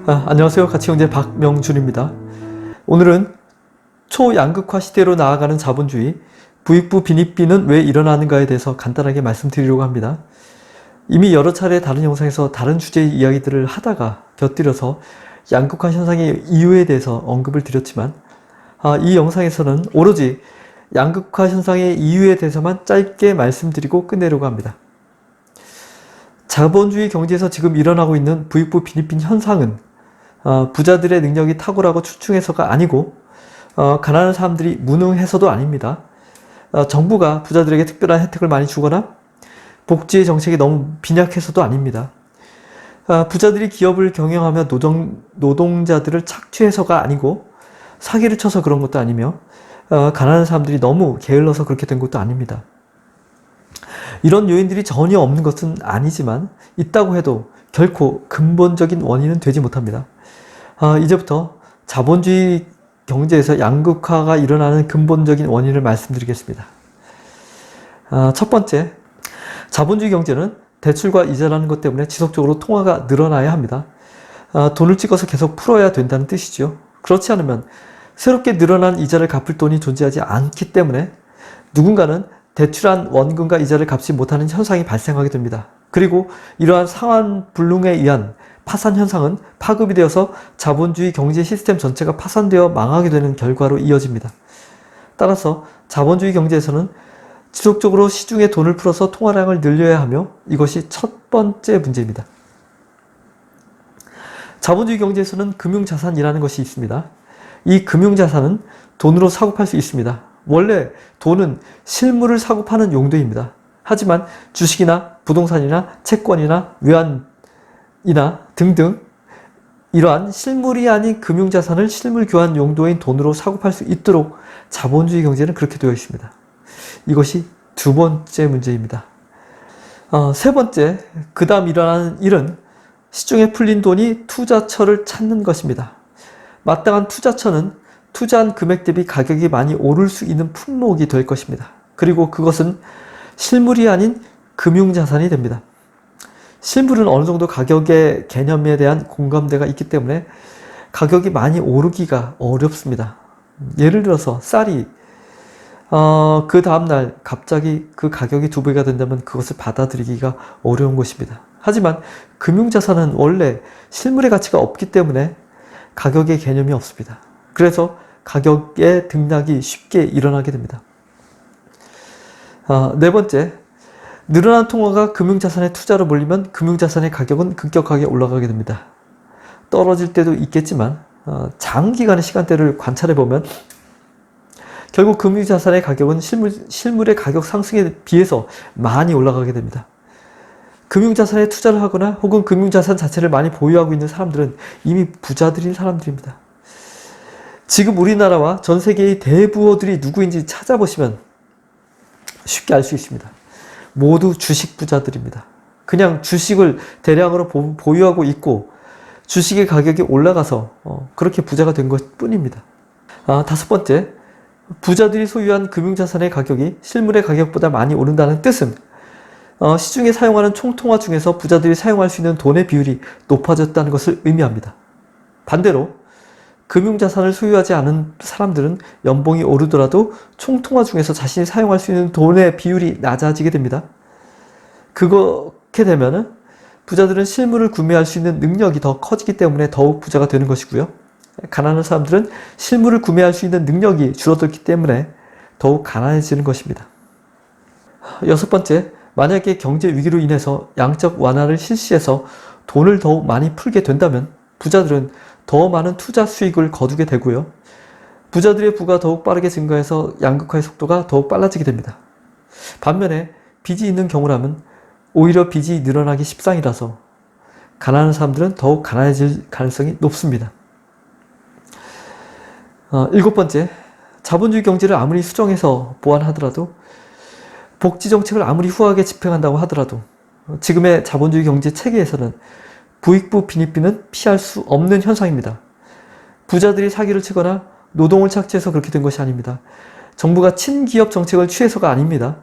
안녕하세요. 가치경제 박명준입니다. 오늘은 초양극화 시대로 나아가는 자본주의, 부익부 빈익빈은 왜 일어나는가에 대해서 간단하게 말씀드리려고 합니다. 이미 여러 차례 다른 영상에서 다른 주제의 이야기들을 하다가 곁들여서 양극화 현상의 이유에 대해서 언급을 드렸지만 이 영상에서는 오로지 양극화 현상의 이유에 대해서만 짧게 말씀드리고 끝내려고 합니다. 자본주의 경제에서 지금 일어나고 있는 부익부 빈익빈 현상은 부자들의 능력이 탁월하고 출중해서가 아니고 가난한 사람들이 무능해서도 아닙니다. 정부가 부자들에게 특별한 혜택을 많이 주거나 복지 정책이 너무 빈약해서도 아닙니다. 부자들이 기업을 경영하며 노동자들을 착취해서가 아니고 사기를 쳐서 그런 것도 아니며 가난한 사람들이 너무 게을러서 그렇게 된 것도 아닙니다. 이런 요인들이 전혀 없는 것은 아니지만 있다고 해도 결코 근본적인 원인은 되지 못합니다. 이제부터 자본주의 경제에서 양극화가 일어나는 근본적인 원인을 말씀드리겠습니다. 첫 번째, 자본주의 경제는 대출과 이자라는 것 때문에 지속적으로 통화가 늘어나야 합니다. 돈을 찍어서 계속 풀어야 된다는 뜻이죠. 그렇지 않으면 새롭게 늘어난 이자를 갚을 돈이 존재하지 않기 때문에 누군가는 대출한 원금과 이자를 갚지 못하는 현상이 발생하게 됩니다. 그리고 이러한 상환불능에 의한 파산 현상은 파급이 되어서 자본주의 경제 시스템 전체가 파산되어 망하게 되는 결과로 이어집니다. 따라서 자본주의 경제에서는 지속적으로 시중에 돈을 풀어서 통화량을 늘려야 하며 이것이 첫 번째 문제입니다. 자본주의 경제에서는 금융자산이라는 것이 있습니다. 이 금융자산은 돈으로 사고 팔 수 있습니다. 원래 돈은 실물을 사고 파는 용도입니다. 하지만 주식이나 부동산이나 채권이나 외환이나 등등 이러한 실물이 아닌 금융자산을 실물 교환 용도인 돈으로 사고 팔 수 있도록 자본주의 경제는 그렇게 되어 있습니다. 이것이 두 번째 문제입니다. 세 번째, 그 다음 일어나는 일은 시중에 풀린 돈이 투자처를 찾는 것입니다. 마땅한 투자처는 투자한 금액 대비 가격이 많이 오를 수 있는 품목이 될 것입니다. 그리고 그것은 실물이 아닌 금융자산이 됩니다. 실물은 어느 정도 가격의 개념에 대한 공감대가 있기 때문에 가격이 많이 오르기가 어렵습니다. 예를 들어서 쌀이 그 다음날 갑자기 그 가격이 2배가 된다면 그것을 받아들이기가 어려운 것입니다. 하지만 금융자산은 원래 실물의 가치가 없기 때문에 가격의 개념이 없습니다. 그래서 가격의 등락이 쉽게 일어나게 됩니다. 네 번째, 늘어난 통화가 금융자산의 투자로 몰리면 금융자산의 가격은 급격하게 올라가게 됩니다. 떨어질 때도 있겠지만 장기간의 시간대를 관찰해보면 결국 금융자산의 가격은 실물의 가격 상승에 비해서 많이 올라가게 됩니다. 금융자산에 투자를 하거나 혹은 금융자산 자체를 많이 보유하고 있는 사람들은 이미 부자들인 사람들입니다. 지금 우리나라와 전 세계의 대부호들이 누구인지 찾아보시면 쉽게 알 수 있습니다. 모두 주식 부자들입니다. 그냥 주식을 대량으로 보유하고 있고 주식의 가격이 올라가서 그렇게 부자가 된 것 뿐입니다. 다섯 번째, 부자들이 소유한 금융자산의 가격이 실물의 가격보다 많이 오른다는 뜻은 시중에 사용하는 총통화 중에서 부자들이 사용할 수 있는 돈의 비율이 높아졌다는 것을 의미합니다. 반대로 금융자산을 소유하지 않은 사람들은 연봉이 오르더라도 총통화 중에서 자신이 사용할 수 있는 돈의 비율이 낮아지게 됩니다. 그렇게 되면 부자들은 실물을 구매할 수 있는 능력이 더 커지기 때문에 더욱 부자가 되는 것이고요. 가난한 사람들은 실물을 구매할 수 있는 능력이 줄어들기 때문에 더욱 가난해지는 것입니다. 여섯 번째, 만약에 경제 위기로 인해서 양적 완화를 실시해서 돈을 더욱 많이 풀게 된다면 부자들은 더 많은 투자 수익을 거두게 되고요. 부자들의 부가 더욱 빠르게 증가해서 양극화의 속도가 더욱 빨라지게 됩니다. 반면에 빚이 있는 경우라면 오히려 빚이 늘어나기 십상이라서 가난한 사람들은 더욱 가난해질 가능성이 높습니다. 일곱 번째, 자본주의 경제를 아무리 수정해서 보완하더라도 복지 정책을 아무리 후하게 집행한다고 하더라도 지금의 자본주의 경제 체계에서는 부익부 빈익빈은 피할 수 없는 현상입니다. 부자들이 사기를 치거나 노동을 착취해서 그렇게 된 것이 아닙니다. 정부가 친기업 정책을 취해서가 아닙니다.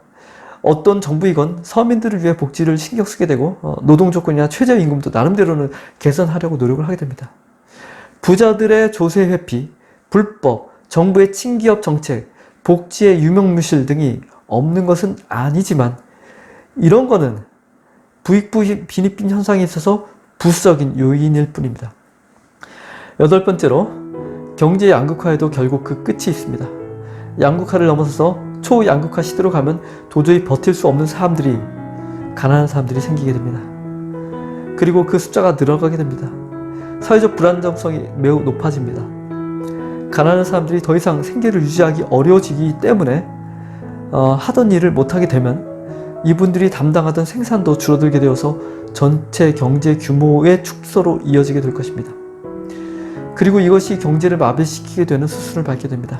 어떤 정부이건 서민들을 위해 복지를 신경 쓰게 되고 노동 조건이나 최저임금도 나름대로는 개선하려고 노력을 하게 됩니다. 부자들의 조세 회피, 불법, 정부의 친기업 정책, 복지의 유명무실 등이 없는 것은 아니지만 이런 거는 부익부 빈익빈 현상에 있어서 부수적인 요인일 뿐입니다. 여덟 번째로 경제 양극화에도 결국 그 끝이 있습니다. 양극화를 넘어서서 초양극화 시대로 가면 도저히 버틸 수 없는 사람들이, 가난한 사람들이 생기게 됩니다. 그리고 그 숫자가 늘어가게 됩니다. 사회적 불안정성이 매우 높아집니다. 가난한 사람들이 더 이상 생계를 유지하기 어려워지기 때문에 하던 일을 못하게 되면 이분들이 담당하던 생산도 줄어들게 되어서 전체 경제 규모의 축소로 이어지게 될 것입니다. 그리고 이것이 경제를 마비시키게 되는 수순을 밟게 됩니다.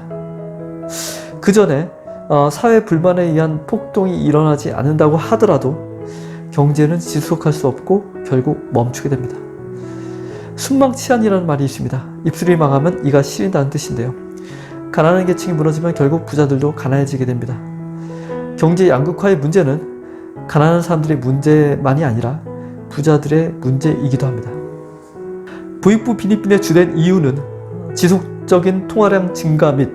그 전에 사회 불만에 의한 폭동이 일어나지 않는다고 하더라도 경제는 지속할 수 없고 결국 멈추게 됩니다. 순망치한이라는 말이 있습니다. 입술이 망하면 이가 시린다는 뜻인데요. 가난한 계층이 무너지면 결국 부자들도 가난해지게 됩니다. 경제 양극화의 문제는 가난한 사람들의 문제만이 아니라 부자들의 문제이기도 합니다. 부익부 빈익빈의 주된 이유는 지속적인 통화량 증가 및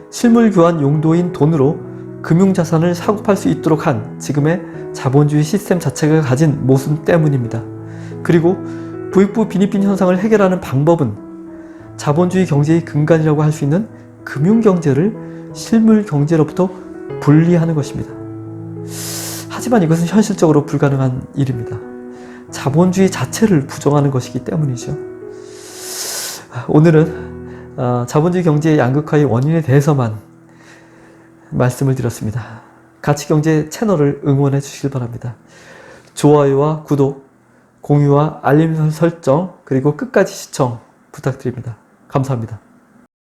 실물 교환 용도인 돈으로 금융자산을 사고팔 수 있도록 한 지금의 자본주의 시스템 자체가 가진 모순 때문입니다. 그리고 부익부 빈익빈 현상을 해결하는 방법은 자본주의 경제의 근간이라고 할 수 있는 금융경제를 실물경제로부터 분리하는 것입니다. 하지만 이것은 현실적으로 불가능한 일입니다. 자본주의 자체를 부정하는 것이기 때문이죠. 오늘은 자본주의 경제의 양극화의 원인에 대해서만 말씀을 드렸습니다. 가치경제 채널을 응원해 주시길 바랍니다. 좋아요와 구독, 공유와 알림 설정, 그리고 끝까지 시청 부탁드립니다. 감사합니다.